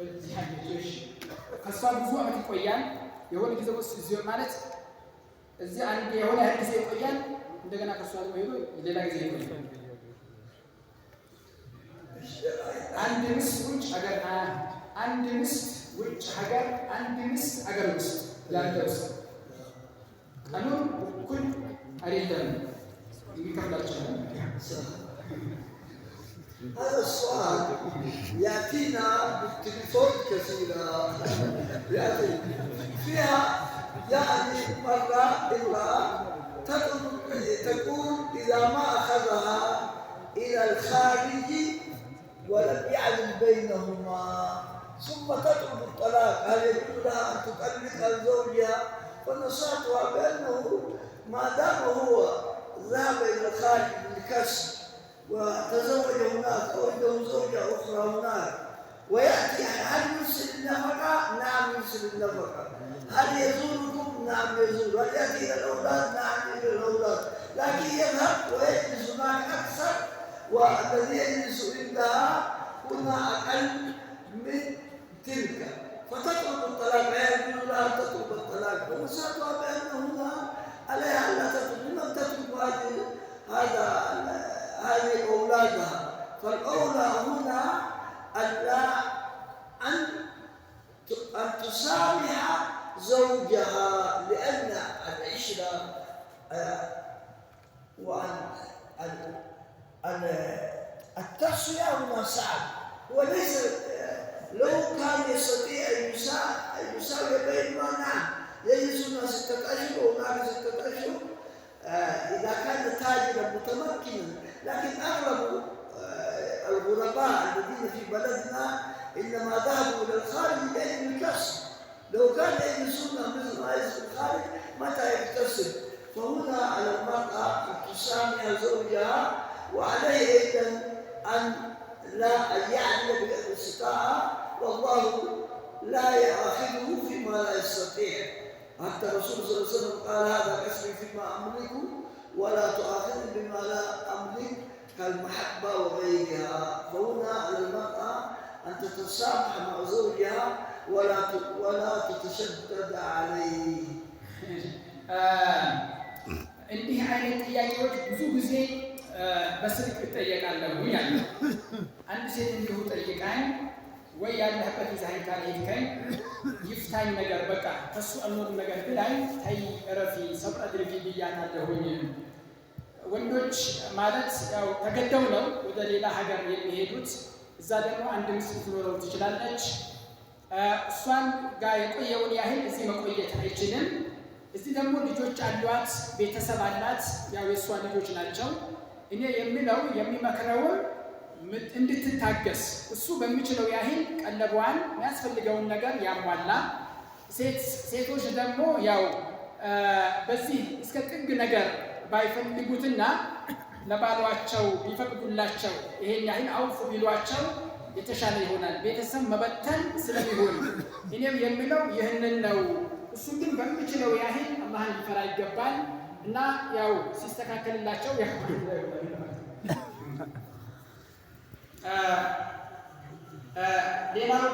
እዚህ ያለች ከሷ ብዙ ዓመት ይቆያል። የሆነ ጊዜ ውስጥ እዚህ ማለት እዚህ አንድ የሆነ ያህል ጊዜ ይቆያል። እንደገና ከሷ ሄዶ ሌላ ጊዜ ይቆያል። አንድ ምስት ውጭ ሀገር አንድ ምስት ውጭ ሀገር አንድ ምስት ሀገር ውስጥ ያለው ሰው ቀኑን እኩል አይደለም የሚከፍላቸው። هذا السؤال يأتينا بالتليفون كثيرا يأتي فيها يعني مرة امرأة تقول إذا ما أخذها إلى الخارج ولم يعلم بينهما ثم تطلب الطلاق، هل يجوز لها أن تطلق زوجها؟ فنصحتها بأنه ما دام هو ذهب إلى الخارج لكسب وتزوج هناك أو عنده زوجة أخرى هناك ويأتي، هل يرسل النفقة؟ نعم يرسل النفقة. هل يزوركم؟ نعم يزور. هل يأتي إلى الأولاد؟ نعم إلى الأولاد. لكن يذهب ويجلس هناك أكثر، والذي يجلس عندها هنا أقل من تلك، فتطلب الطلاق. لا يجوز لها أن تطلب الطلاق، ونصحتها بأن هنا عليها ألا تطلب، لم تطلب هذه أولادها. فالأولى هنا أن تسامح زوجها، لأن العشرة وأن التصفية هنا صعب. وليس لو كان يستطيع أن يساوي بينهما، نعم يجلس هنا 6 أشهر وهناك 6 أشهر إذا كان تاجرا متمكنا. لكن أغلب الغرباء الذين في بلدنا إنما ذهبوا إلى الخارج لأجل الكسب. لو كان يجلسون مثل ما يجلس في الخارج متى يكتسب؟ فهنا على المرأة أن تسامح زوجها، وعليه أيضا أن لا يعمل بالاستطاعة، والله لا يأخذه فيما لا يستطيع. حتى الرسول صلى الله عليه وسلم قال هذا قسمي فيما أملك ولا تؤاخذني بما لا أملك كالمحبة وغيرها. فهنا على المرأة أن تتسامح مع زوجها ولا تتشدد عليه. እንዲህ አይነት ጥያቄዎች ብዙ ጊዜ በስልክ እጠየቃለሁ ያለ አንድ ሴት እንዲሁ ጠይቃኝ ወይ ያለህበት ይዛኝ ካልሄድከኝ ይፍታኝ ነገር በቃ ከሱ አልኖር ነገር ብላኝ ተይ እረፊ ሰብር አድርጊ ብያታለሁኝ። ወንዶች ማለት ያው ተገደው ነው ወደ ሌላ ሀገር የሚሄዱት። እዛ ደግሞ አንድ ምስት ትኖረው ትችላለች። እሷን ጋር የቆየውን ያህል እዚህ መቆየት አይችልም። እዚህ ደግሞ ልጆች አሏት፣ ቤተሰብ አላት፣ ያው የእሷ ልጆች ናቸው። እኔ የሚለው የሚመክረውን እንድትታገስ እሱ በሚችለው ያህል ቀለቧን የሚያስፈልገውን ነገር ያሟላ። ሴቶች ደግሞ ያው በዚህ እስከ ጥግ ነገር ባይፈልጉትና ለባሏቸው ቢፈቅዱላቸው ይሄን ያህል አውፉ ቢሏቸው የተሻለ ይሆናል። ቤተሰብ መበተን ስለሚሆን እኔም የሚለው ይህንን ነው። እሱ ግን በሚችለው ያህል አላህን ሊፈራ ይገባል እና ያው ሲስተካከልላቸው ሌላው